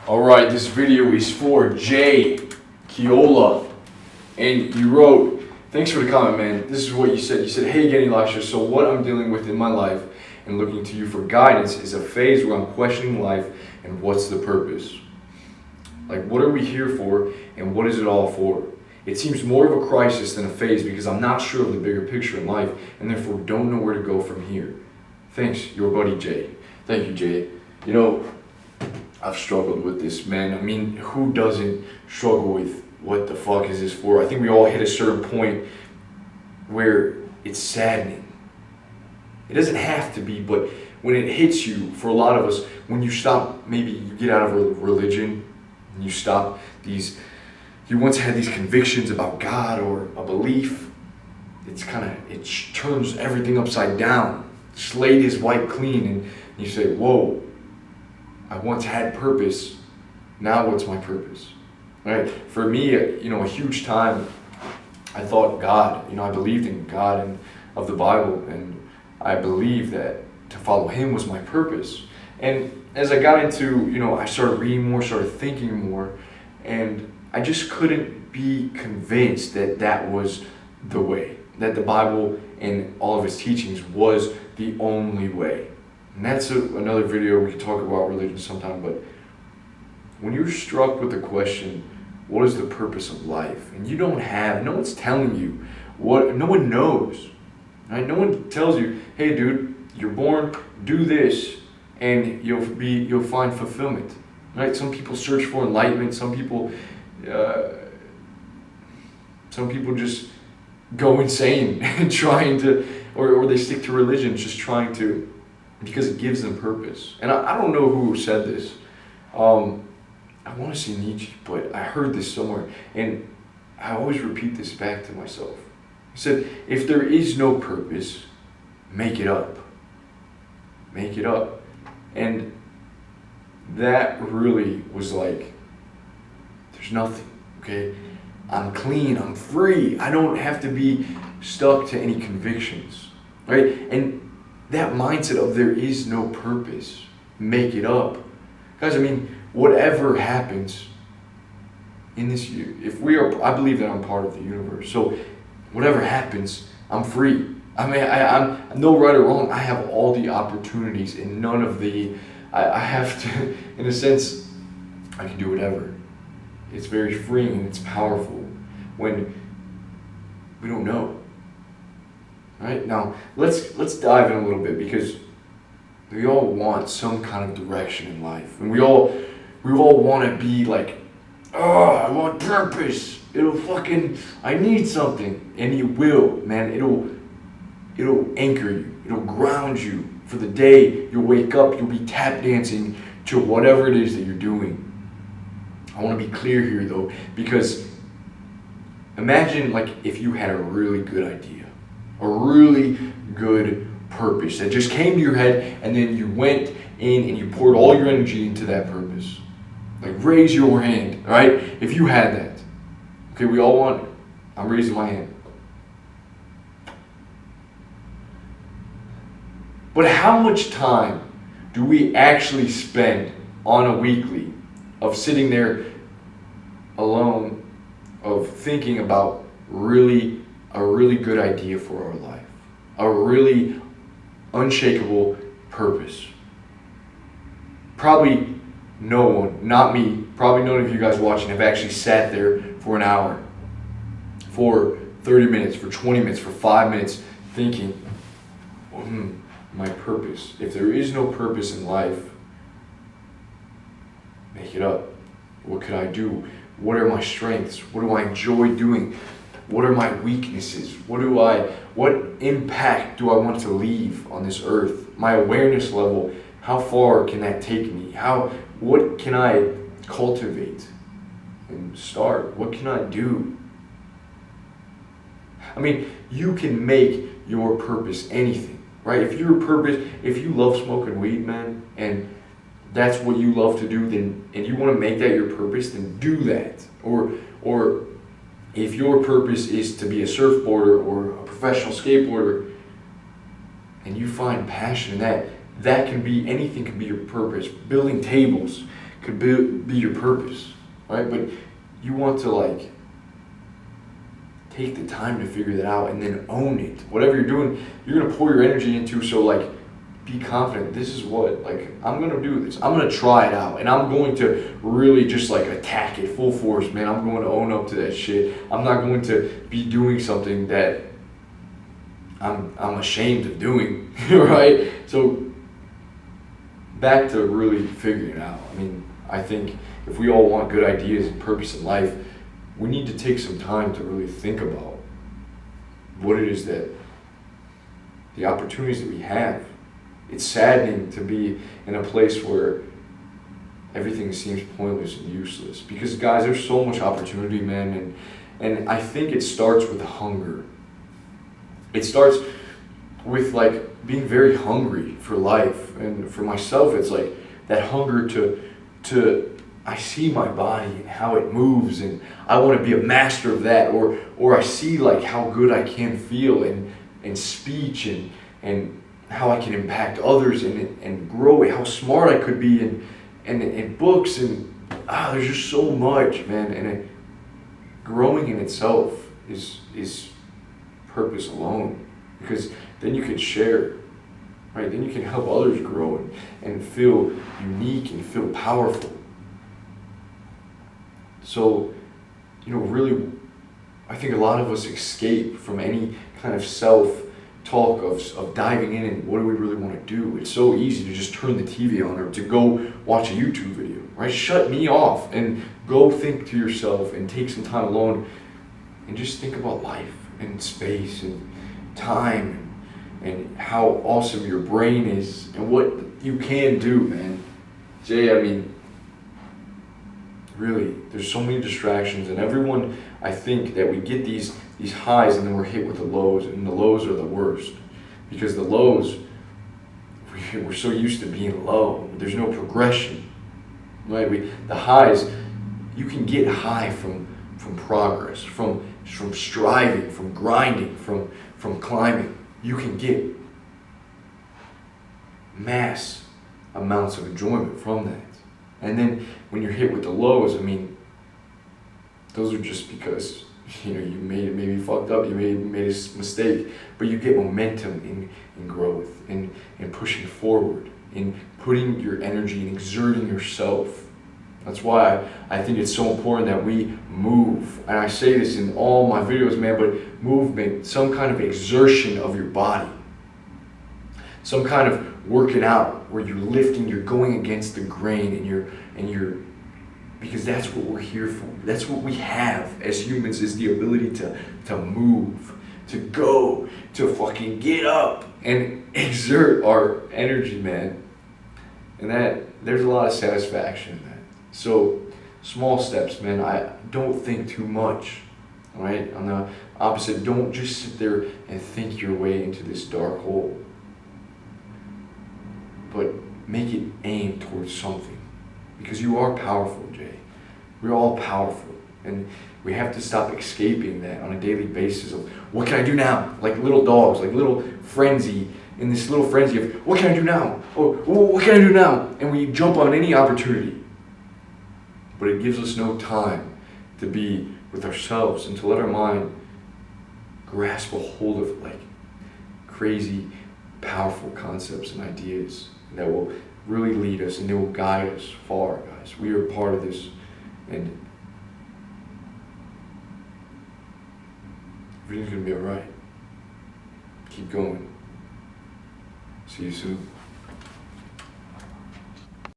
Alright, this video is for Jay Keola. And you wrote, thanks for the comment, man. This is what you said. You said, hey again, Elisha, so what I'm dealing with in my life and looking to you for guidance is a phase where I'm questioning life and what's the purpose. Like, what are we here for and what is it all for? It seems more of a crisis than a phase because I'm not sure of the bigger picture in life and therefore don't know where to go from here. Thanks, your buddy Jay. Thank you, Jay. You know, I've struggled with this, man. I mean, who doesn't struggle with what the fuck is this for? I think we all hit a certain point where it's saddening. It doesn't have to be, but when it hits you, for a lot of us, when you stop, maybe you get out of a religion, and you stop these, you once had these convictions about God or a belief, it turns everything upside down. Slate is wiped clean, and you say, whoa, I once had purpose, now what's my purpose? Right? For me, a huge time, I thought God, I believed in God and of the Bible, and I believed that to follow Him was my purpose. And as I got into, I started reading more, started thinking more, and I just couldn't be convinced that that was the way, that the Bible and all of its teachings was the only way. And that's another video. We could talk about religion sometime, but when you're struck with the question, what is the purpose of life? And you don't have, no one's telling you what, no one knows, right? No one tells you, hey dude, you're born, do this, and you'll find fulfillment, right? Some people search for enlightenment. Some people just go insane and trying to, or they stick to religion just trying to, because it gives them purpose. And I don't know who said this. I want to say Nietzsche, but I heard this somewhere, and I always repeat this back to myself. He said, if there is no purpose, make it up. Make it up. And that really was like, there's nothing, okay? I'm clean, I'm free. I don't have to be stuck to any convictions, right? And that mindset of there is no purpose, make it up. Guys, I mean, whatever happens in this year, I believe that I'm part of the universe. So whatever happens, I'm free. I mean, I'm no right or wrong. I have all the opportunities and none of I have to, in a sense, I can do whatever. It's very freeing and it's powerful when we don't know. Right, now let's dive in a little bit, because we all want some kind of direction in life, and we all want to be like, oh, I want purpose. I need something, and it will, man. It'll anchor you. It'll ground you for the day you'll wake up. You'll be tap dancing to whatever it is that you're doing. I want to be clear here though, because imagine like if you had a really good idea. A really good purpose that just came to your head, and then you went in and you poured all your energy into that purpose. Like, raise your hand, all right? If you had that. Okay, we all want it. I'm raising my hand. But how much time do we actually spend on a weekly of sitting there alone, of thinking about a really good idea for our life, a really unshakable purpose? Probably no one, not me, probably none of you guys watching have actually sat there for an hour, for 30 minutes, for 20 minutes, for 5 minutes thinking, my purpose. If there is no purpose in life, make it up. What could I do? What are my strengths? What do I enjoy doing? What are my weaknesses? What impact do I want to leave on this earth? My awareness level, how far can that take me? What can I cultivate and start? What can I do? I mean, you can make your purpose anything, right? If you love smoking weed, man, and that's what you love to do, and you want to make that your purpose, then do that. Or if your purpose is to be a surfboarder or a professional skateboarder, and you find passion in that can be, anything can be your purpose. Building tables could be your purpose, right? But you want to like take the time to figure that out and then own it. Whatever you're doing, you're gonna pour your energy into. So like, be confident. This is what, like, I'm gonna do this. I'm gonna try it out, and I'm going to really just like attack it full force, man. I'm going to own up to that shit. I'm not going to be doing something that I'm ashamed of doing, right? So back to really figuring it out. I mean, I think if we all want good ideas and purpose in life, we need to take some time to really think about what it is that the opportunities that we have. It's saddening to be in a place where everything seems pointless and useless. Because guys, there's so much opportunity, man, and I think it starts with hunger. It starts with like being very hungry for life. And for myself, it's like that hunger to I see my body and how it moves, and I want to be a master of that, or I see like how good I can feel in speech and how I can impact others and grow it, how smart I could be in books, and there's just so much, man. And growing in itself is purpose alone, because then you can share, right? Then you can help others grow and feel unique and feel powerful. So, really, I think a lot of us escape from any kind of self-talk of diving in and what do we really want to do. It's so easy to just turn the TV on or to go watch a YouTube video, right? Shut me off and go think to yourself and take some time alone and just think about life and space and time and how awesome your brain is and what you can do, man. Jay, I mean, really, there's so many distractions, and everyone, I think that we get these highs and then we're hit with the lows, and the lows are the worst. Because the lows, we're so used to being low. There's no progression, right? The highs, you can get high from progress, from striving, from grinding, from climbing. You can get mass amounts of enjoyment from that. And then when you're hit with the lows, I mean, those are just because you maybe fucked up, you made a mistake, but you get momentum in growth, in pushing forward, in putting your energy and exerting yourself. That's why I think it's so important that we move. And I say this in all my videos, man, but movement, some kind of exertion of your body, some kind of working out where you're lifting, you're going against the grain, and you're because that's what we're here for. That's what we have as humans, is the ability to move, to go, to fucking get up and exert our energy, man. And there's a lot of satisfaction in that. So small steps, man. I don't think too much. All right? On the opposite, don't just sit there and think your way into this dark hole. But make it aim towards something. Because you are powerful, Jay. We're all powerful. And we have to stop escaping that on a daily basis of, what can I do now? Like little dogs, like little frenzy, in this little frenzy of, what can I do now? Or, what can I do now? And we jump on any opportunity. But it gives us no time to be with ourselves and to let our mind grasp a hold of like crazy, powerful concepts and ideas that will really lead us and they will guide us far, guys. We are part of this, and everything's gonna be alright. Keep going. See you soon.